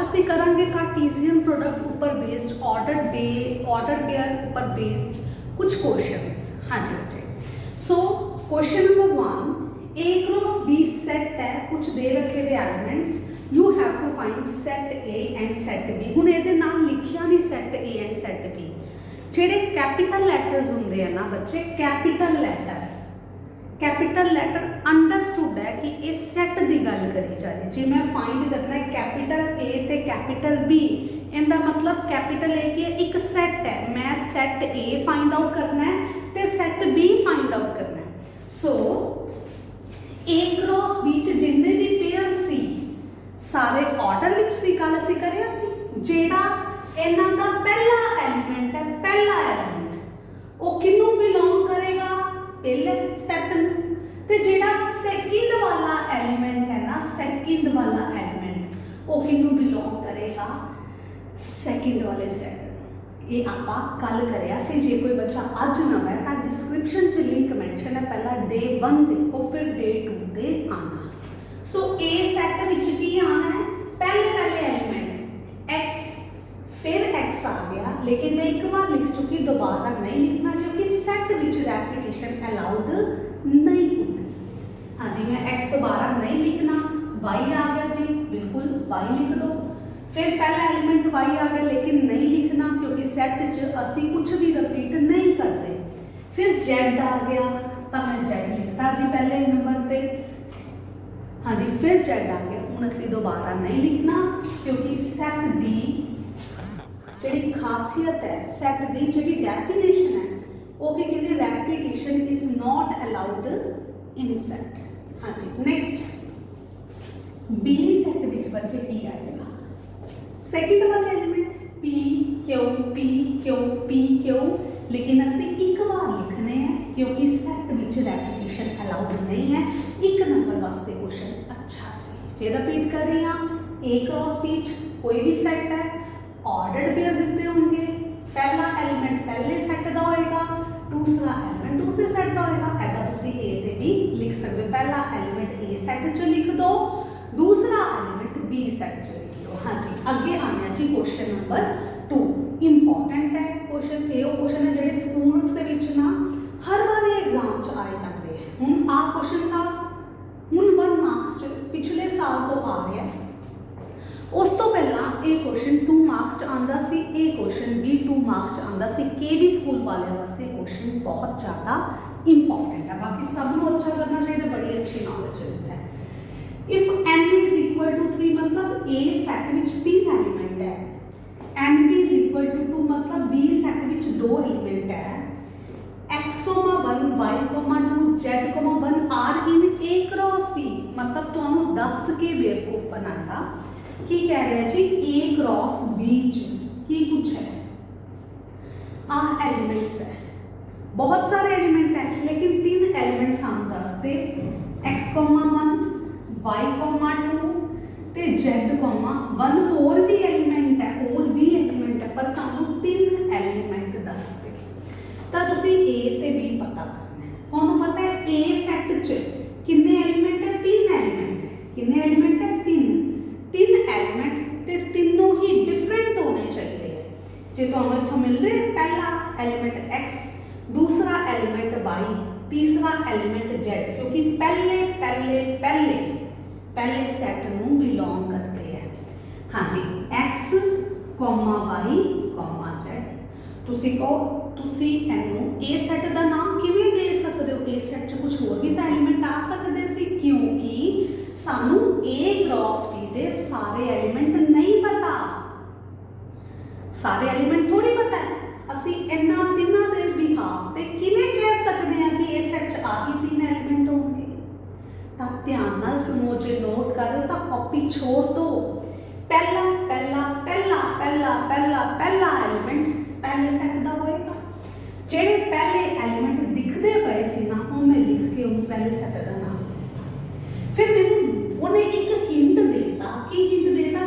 ਅਸੀਂ ਕਰਾਂਗੇ Cartesian product ऊपर बेस्ड ऑर्डर पेयर ऊपर बेस्ड कुछ क्वेश्चंस। हाँ जी बच्चे, so question number 1, A cross B set है, कुछ दे रखे थे elements, you have to find set A and set B। हुण इहदे नाम लिखिया नहीं set A and set B। जिहड़े कैपिटल लैटर्स हुंदे हैं ना बच्चे, कैपिटल लैटर अंडरस्टूड है कि ये सैट की गल करी जा रही। जे मैं फाइंड करना है कैपिटल A ते कैपिटल B, इनका मतलब कैपिटल A की एक सैट है, मैं सैट A फाइंड आउट करना है ते सैट B फाइंड आउट करना है। सो A क्रॉस B च जिन्ने भी पेयर सी सारे ऑर्डर विच सी, कल असीं करिया सी। जेड़ा इन्हां दा पहला एलीमेंट है, पहला एलीमेंट वो किनू बिलोंग करेगा, पहले सैट नूं, ते जेड़ा सेकंड वाला एलीमेंट है ना, सेकंड वाला एलीमेंट वो किनू बिलोंग करेगा, सेकंड वाले सैट। ये आपां कल करिया सी। जे कोई बच्चा अज नवा है तो डिस्क्रिप्शन च लिंक मैंशन है, पहला डे 1 देखो, फिर डे 2 ते आना। सो ए सैट विच की आना है, पहले एलीमेंट x, फिर x आ गया, लेकिन मैं एक बार लिख चुकी, दोबारा नहीं लिखना क्योंकि सैट विच रैपिटेशन अलाउड नहीं होती। हाँ जी, मैं x दोबारा नहीं लिखना, y आ गया जी, बिल्कुल y लिख दो। फिर पहला एलिमेंट y आ गया, लेकिन नहीं लिखना क्योंकि सैट च असी कुछ भी रिपीट नहीं करते। फिर z आ गया तो मैं z लिखता जी पहले नंबर पे। हाँ जी, फिर z आ गया, हुण असी दोबारा नहीं लिखना क्योंकि सैट दी जिहड़ी खासियत है, सैट दी जिहड़ी डेफिनेशन है वो की कहते repetition is not allowed in set. हाँ जी, नेक्स्ट बी सैट विच बच्चे की आएगा, सेकंड वाला एलिमेंट P Q, लेकिन असी एक बार लिखने हैं क्योंकि सैट विच रैपिटेशन अलाउड नहीं है। एक नंबर वास्ते क्वेश्चन अच्छा सी। फिर रिपीट कर रही हाँ, A क्रॉस B कोई भी सैट है, ऑर्डर्ड पेयर दिते होंगे, पहला एलिमेंट पहले सैट का होएगा, दूसरा एलिमेंट दूसरे सैट का होएगा। ऐसा तुसी A ते B लिख सकते हो, पहला एलिमेंट A सैट च लिख दो, दूसरा एलिमेंट B सैट च लिख दो। हाँ जी, अगे आने जी क्वेश्चन नंबर 2, इंपॉर्टेंट है क्वेश्चन। ये क्वेश्चन है जिहड़े स्कूल्स दे विच ना हर बार एग्जाम च आए जाते हैं। हुण आ क्वेश्चन था, हुण 1 मार्क्स च पिछले साल तो आ रहा है, उस तो पहला ये क्वेश्चन 2 मार्क्स च आंदा सी, ये क्वेश्चन भी 2 मार्क्स च आंदा सी। केवी स्कूल वाले वास्ते क्वेश्चन बहुत ज़्यादा इंपॉर्टेंट है, बाकी सबको अच्छा करना चाहिए, बड़ी अच्छी नॉलेज देता है। If n is equal to 3 मतलब A सैट विच 3 एलिमेंट है, n इज इक्वल टू 2 मतलब B सैट विच 2 एलिमेंट है, x, y, 2, z, 1 are in A cross B मतलब तुहानू दस के बेवकूफ बनाया की कह रहे हैं जी A क्रॉस B की कुछ है, आ एलिमेंट्स है, बहुत सारे एलिमेंट है, लेकिन 3 एलिमेंट्स हम दसते x, 1, y, 2 ते z, 1 और भी एलिमेंट है, पर सानू 3 एलिमेंट दसते। तो तुसी A ते B पता करना है। तुहानू पता है A सैट च कितने एलिमेंट है, 3 एलिमेंट है। कितने एलिमेंट है, 3 एलिमेंट ते तीनों ही डिफरेंट होने चाहिए है। जे तुहानू इत्थों मिल रहे पहला एलिमेंट x, दूसरा एलिमेंट y, तीसरा एलिमेंट z, क्योंकि पहले सैट नूं बिलोंग करते हैं। हाँ जी, x, y, z। तुसी कहो तुसी इनू ए सैट का नाम किवें दे सकते हो, ए सैट च कुछ होर भी तो एलिमेंट आ सकते सी, क्योंकि सानू A क्रॉस B दे सारे एलिमेंट नहीं पता, सारे एलिमेंट थोड़ी पता है। असी इन्हां तीनों दे बिहाफ ते किवें कह सकते हैं कि ए सैट च आही 3 एलिमेंट होंगे। तो ध्यान नाल सुनो, जे नोट कर रहे हो तो कॉपी छोड़ दो। पहला एलिमेंट पहले सैट का होएगा, जेडे पहले एलिमेंट दिखते पे सी ना वो मैं लिख के उन्हें पहले सैट का नाम देता। फिर मैंने उन्हें एक हिंट देता कि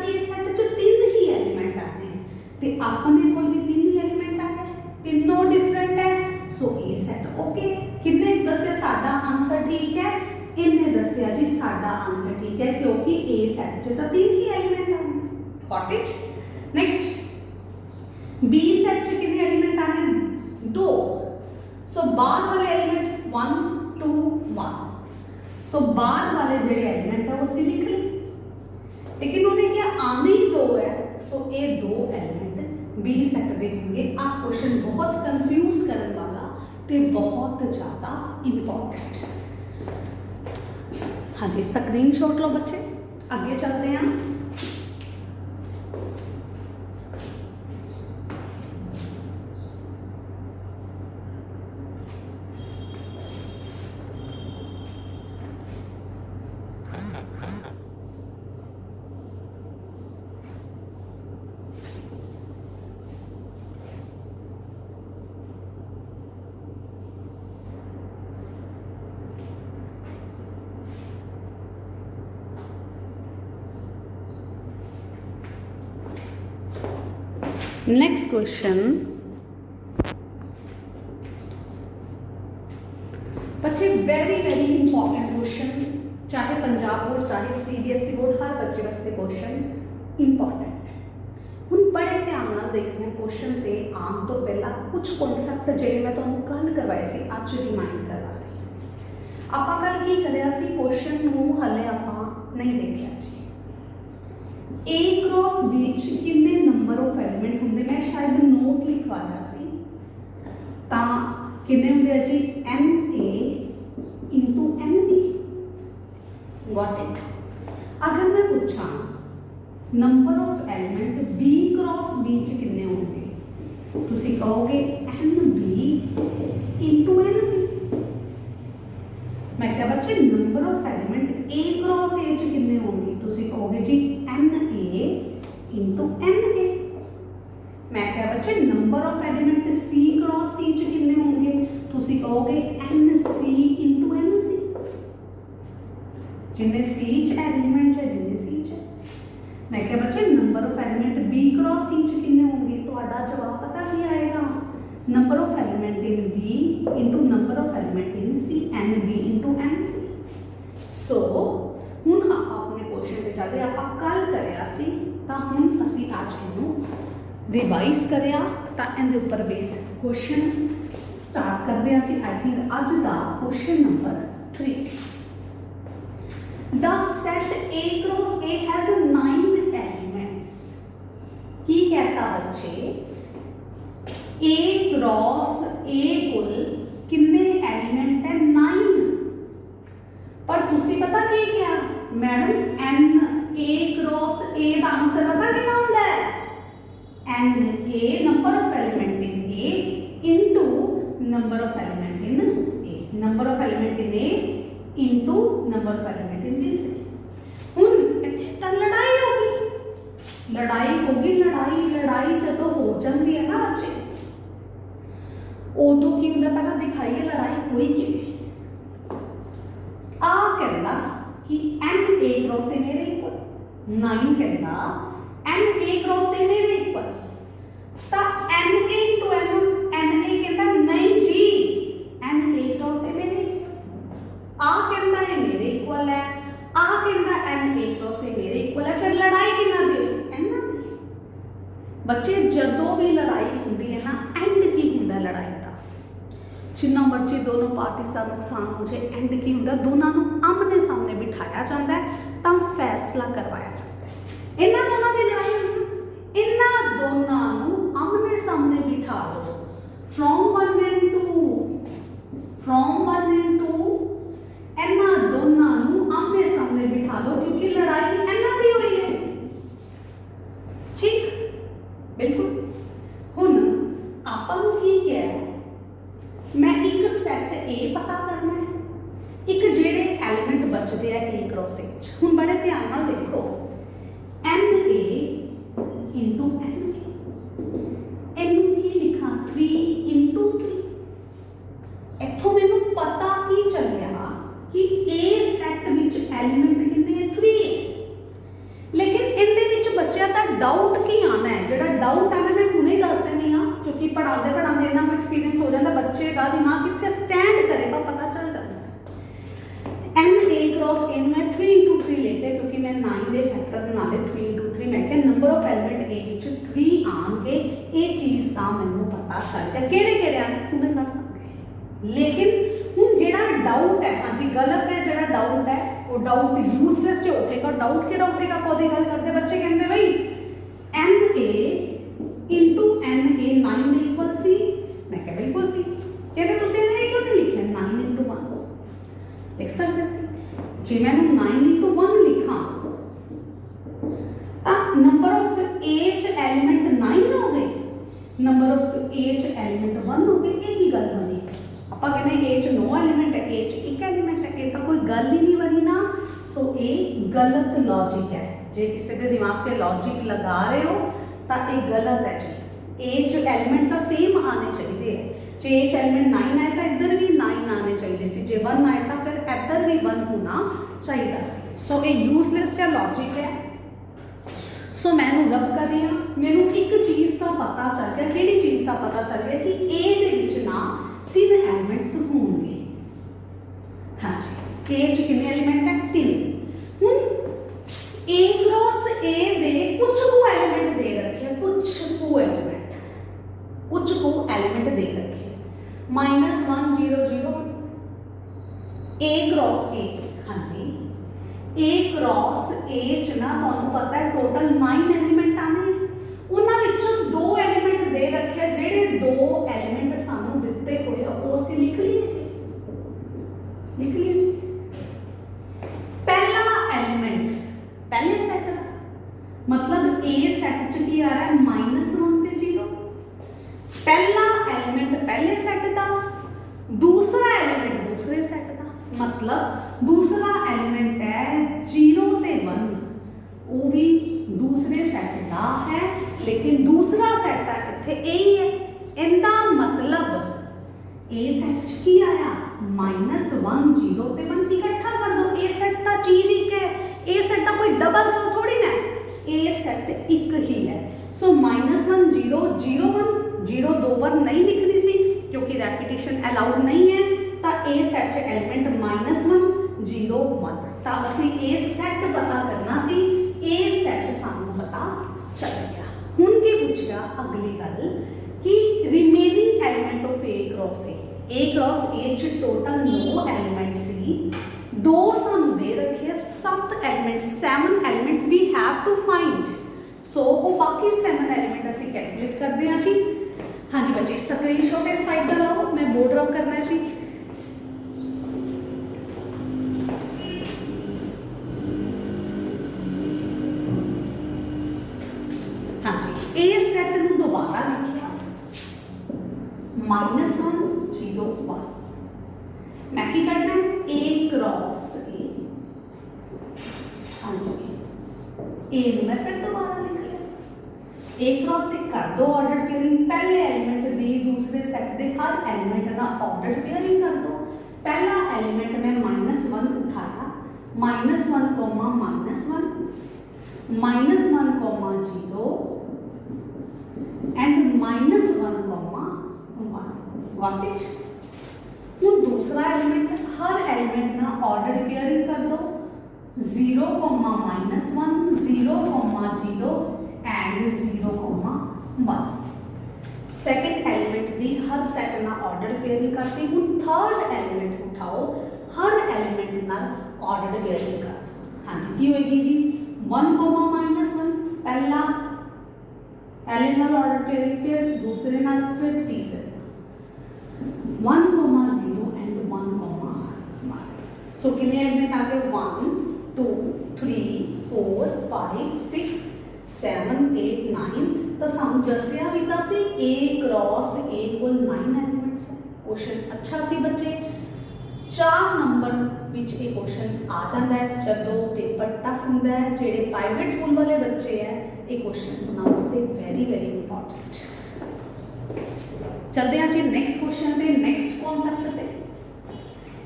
ये सैट च 3 ही एलिमेंट आते हैं, ते अपने कोल भी 3 ही एलिमेंट आए, तीनों डिफरेंट है। सो ए सैट ओके। कितने दस्या साडा आंसर ठीक है, इन्हें दस्या जी साडा आंसर ठीक है, क्योंकि ए सैट च तो 3 ही एलिमेंट आए। Got it. Next B set च कितने एलिमेंट आने 2, सो बाद वाले एलिमेंट 1 2 1, सो बाद वाले जेडे एलिमेंट है वो सी लिख ली, लेकिन उन्हें क्या आने ही 2 है, सो ये 2 एलिमेंट बी सेट दे होंगे। आ क्वेश्चन बहुत कंफ्यूज करने वाला ते बहुत ज़्यादा इंपॉर्टेंट है। हाँ जी, स्क्रीनशॉट लो बच्चे, आगे चलते हैं। नेक्स्ट क्वेश्चन, बच्चे वेरी वेरी इंपॉर्टेंट क्वेश्चन, चाहे पंजाब बोर्ड चाहे CBSE बोर्ड, हर बच्चे वास्ते क्वेश्चन इंपॉर्टेंट है। हुण बड़े ध्यान नाल देखना है क्वेश्चन ते आम तो पहला कुछ कॉन्सैप्ट जेडे मैं तुहानूं कल करवाए सी अज रिमाइंड करवा रही हां। आपां कल की करिया सी, क्वेश्चन नूं हले आपां नहीं देखिया जी। A क्रॉस B च कितने नंबर ऑफ एलिमेंट होंगे, मैं शायद नोट लिखवाया सी, तां कितने होंगे जी NA into NB, got it. अगर मैं पूछा number of element B cross B च कितने होंगे, तुसी कहोगे NB इंटू NB। मैं क्या बच्चे number of element A cross A च कितने होंगे, तुसी कहोगे जी NA इंटू NA। मैं क्या बच्चे number of element C cross C च कितने होंगे, तुसी कहोगे NC इंटू NC। जिन्हें C च एलिमेंट है जिन्हें C च। मैं क्या बच्चे number of element B cross C च कितने होंगे, तो आड़ा जवाब पता क्या आएगा, number of element in B into number of element in C, NB into NC। सो हुण आपां अपने क्वेश्चन ते चलदे, आपां कल करिया सी तां हुण असीं अज इहनूं रिवाइज करिया तां इहदे उपर बेस क्वेश्चन स्टार्ट करदे हां जी। आई थिंक अज दा question number 3, the set A cross A has 9 elements. की कहता बच्चे A क्रॉस A कुल कितने एलिमेंट है 9, पर तुसी पता की क्या मैडम NA क्रॉस A का आंसर पता कितना होता है, NA number of element in A into number of element in A, number of element in A into number of element in this. हुण इत्थे तां लड़ाई होगी, लड़ाई जदों हो जाती है ना बच्चे, उदों की होंदा पहला दिखाइए लड़ाई हुई किवें। आ कहता कि NA क्रॉस A मेरे इक्वल, 9 कहता NA क्रॉस A मेरे इक्वल, ता NA इंटू NA कहता नहीं जी NA क्रॉस A मेरे इक्वल। आ कहता है मेरे इक्वल है, आ कहता NA क्रॉस A मेरे इक्वल है, फिर लड़ाई किन्ना दी इन्हां दी। बच्चे जदों भी लड़ाई होंदी है ना, एंड की हुंदा लड़ाई दा, जिन्ना मर्जी दोनों पार्टी का नुकसान हो जाए, एंड की होंदा दोनों को आमने सामने बिठाया जाता है तां फैसला करवाया जाता है। इन्हां दोनों की लड़ाई होंदी, इन्हां दोनों को आमने सामने बिठा दो, फ्रॉम 1 and 2 इन्हां दोनों को आमने सामने बिठा दो, क्योंकि लड़ाई इन्हां दी हुई है। ठीक, बिल्कुल। हुण आपां नूं की क्या है, मैं एक सैट A पता करना है, एक जेडे एलिमेंट बचते हैं A क्रॉस A च। हुण बड़े ध्यान नाल देखो, NA इंटू NA, इनू की लिखा 3 इंटू 3। इत्थों मैनूं पता की चलिया कि A सैट विच एलिमेंट कितने हैं 3 है, लेकिन इहदे विच बच्चों का डाउट की आना है, जिहड़ा डाउट आना मैं हुणे दस दिंदी हां, क्योंकि पढ़ाते पढ़ाते इन्ना को एक्सपीरियंस हो जाता, बच्चे का दिमाग कितने स्टैंड करेगा पता चल जाता है। NA क्रॉस A मैं 3 इंटू 3 लिख लिया, क्योंकि मैं 9 के फैक्टर नाले 3 इंटू 3 मैं क्या नंबर ऑफ ए विच 3 आउणगे, ये चीज़ का मैनूं पता चल गया। किहड़े आने हुणे कर देंगे, लेकिन हुण जिहड़ा डाउट है, हाँ जी गलत है, जिहड़ा डाउट है वो डाउट यूजलेस जो उठेगा। डाउट किहड़ा उठेगा, आप ओहदी गल करदे बच्चे कहंदे बई n a into n a 9 दे इक्वल सी। मैं कहा बिल्कुल सी। कहते तुसीं इन्हें क्यों नहीं लिखिया 9 इंटू 1 लिख सकते सी। जे मैंने 9 इंटू 1 लिखा तो नंबर ऑफ एच एलिमेंट 9 हो गए, नंबर ऑफ एच एलिमेंट 1 हो गए। एक ही गल बनी। आप कहने एच 9 एलिमेंट है, एच एक एलिमेंट है, ये तो कोई गल ही नहीं बनी ना। सो ये गलत लॉजिक है। जे किसी के दिमाग से लॉजिक लगा रहे हो तो ये गलत है जी। एच एलिमेंट तो सेम आने चाहिए है। जे एच एलिमेंट 9 आए तो इधर भी 9 आने चाहिए सी, जे 1 आए तो फिर इधर भी 1 होना चाहिए सी। सो ये यूजलेस जो लॉजिक है। सो मैं रब कर रही हाँ, मैनू एक चीज़ का पता चल गया। किहड़ी चीज़ का पता चल गया कि ए दे विच ना 3 एलिमेंट्स होंगे। हाँ जी, ए च कितने एलिमेंट है 3। हुण ए क्रॉस ए दे कुछ को एलिमेंट दे रखे, कुछ को एलिमेंट दे रखे -1 0 0 ए क्रॉस ए। हाँ जी, ए क्रॉस ए च ना तुहानूं पता है टोटल 9 एलिमेंट आने हैं। उन्हां विचों 2 एलिमेंट दे रखे, जिहड़े 2 एलिमेंट सानूं दिते होए वो असीं लिख लिए जी, लिख लिए जी। पहला एलिमेंट पहले सेट का मतलब ए सेट च की आ रहा है -1 ते 0। पहला एलिमेंट पहले सेट का, दूसरा एलिमेंट दूसरे सेट का, मतलब दूसरा एलिमेंट है 0 ते 1, वो भी दूसरे सेट का है, लेकिन दूसरा सेट है कितने यही है। इनका मतलब ए सेट च की आया -1 0 ते 1 इकट्ठा कर दो। ए सेट का चीज एक है, ए सेट का कोई डबल तो थोड़ी ना, ए सेट एक ही है। सो -1 0 0 1 0 2 बार नहीं लिखनी सी क्योंकि रेपिटेशन अलाउड नहीं है। तो ए सेट च एलिमेंट -1 0 1 तो असी ए सेट पता करना सी। ए सेट सानू पता चल गया। हुण की पूछ गया अगली गल कि remaining element of A cross ए च टोटल 9 एलिमेंट सी, 2 सानू दे रखे 7 element, 7 elements we have to find. So वो बाकी 7 एलिमेंट असी कैलकुलेट करते हैं जी। हाँ जी बच्चे स्क्रीनशॉट इस साइड का लो, मैं बोर्ड रब करना है जी। हाँ जी, ए सेट नूं दोबारा लिखिया -1 0 1। मैं की करना है ए क्रॉस ए। हाँ जी, ए नूं मैं फिर दोबारा लिख लिया। ए क्रॉस ए कर दो ऑर्डर पेयरिंग, पहले एलिमेंट दी दूसरे सेट दे हर एलिमेंट का ऑर्डर पेयरिंग कर दो। पहला एलिमेंट मैं -1 उठाया, -1 -1 -1 0 एंड -1 1 गॉट इट। हुण दूसरा एलिमेंट हर एलिमेंट ना ऑर्डर पेयरिंग कर दो 0 -1 0 0 and 0 1। Second element the her set ना ऑर्डर पेयरिंग करती। हूँ थर्ड एलिमेंट उठाओ, हर एलिमेंट ना ऑर्डर पेयरिंग कर दो। हाँ जी की होएगी जी 1 -1 पहला एलिमेंट नाल ऑर्डर पेयरिंग, फिर दूसरे नाल, फिर तीसरे 1 0 एंड 1 1। सो कितने एलिमेंट आ गए 1 2 3 4 5 6 7 8 9। तो सानू दसिया भी था सी ए क्रॉस ए कोल 9 एलिमेंट्स है। क्वेश्चन अच्छा सी बच्चे, 4 नंबर विच ये क्वेश्चन आ जाता है जदों पेपर टफ होंदा है। जेडे प्राइवेट स्कूल वाले बच्चे हैं ये क्वेश्चन उन्होंने वास्ते वेरी वेरी इंपॉर्टेंट। चलते हैं जी नेक्स्ट क्वेश्चन पे, नेक्स्ट कॉन्सैप्ट पे।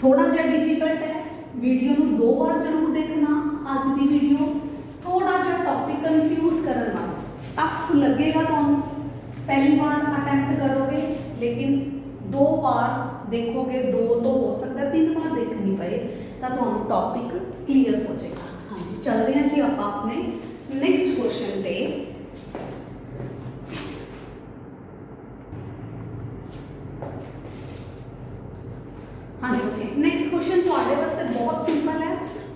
थोड़ा जिहा डिफिकल्ट है, वीडियो को 2 बार जरूर देखना। अज की वीडियो थोड़ा जिहा टॉपिक कन्फ्यूज करने वाला टफ लगेगा तो पहली बार अटैम्प्ट करोगे, लेकिन 2 बार देखोगे, 2 तो हो सकता है 3 बार देखनी पए तो टॉपिक क्लीयर हो जाएगा। हाँ जी चलते हैं जी आप अपने नेक्स्ट क्वेश्चन पे। बहुत सिंपल है,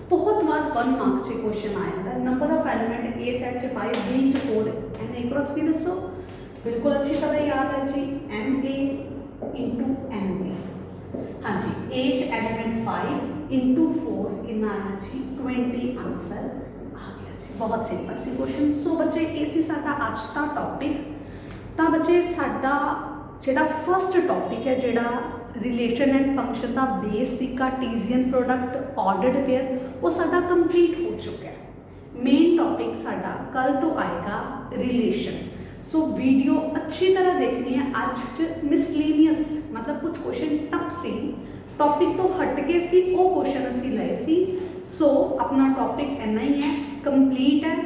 बहुत बार 1 मार्क से क्वेश्चन आया है। Number of element A set च 5 बी च 4 एन ए क्रॉस बी दसो, बिल्कुल अच्छी तरह याद है जी, M A into M B. हाँ जी, ए च एलिमेंट 5 इंटू 4 कितना आया जी 20 आंसर आ गया जी। बहुत सिंपल सी क्वेश्चन। सो बच्चे ये सी साडा अज का टॉपिक। तो बच्चे साडा जिहड़ा फर्स्ट टॉपिक है, जिहड़ा रिलेशन एंड फंक्शन का base C Cartesian product ordered pair, वो साडा कंप्लीट हो चुका है। मेन टॉपिक साडा कल तो आएगा रिलेशन। सो वीडियो अच्छी तरह देखनी है। आज मिसलीनियस मतलब कुछ क्वेश्चन टफ सी, टॉपिक तो हट के सी, वो क्वेश्चन असी लए सी। सो अपना टॉपिक इन्ना ही है, कंप्लीट है।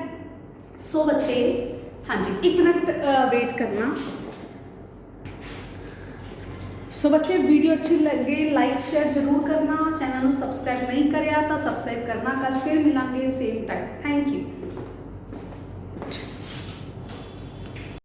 सो बच्चे हाँ जी, 1 मिनट वेट करना। सो बच्चे वीडियो अच्छी लगे लाइक शेयर जरूर करना, चैनल को सब्सक्राइब नहीं करिया तो सब्सक्राइब करना। कल फिर मिलांगे सेम टाइम। थैंक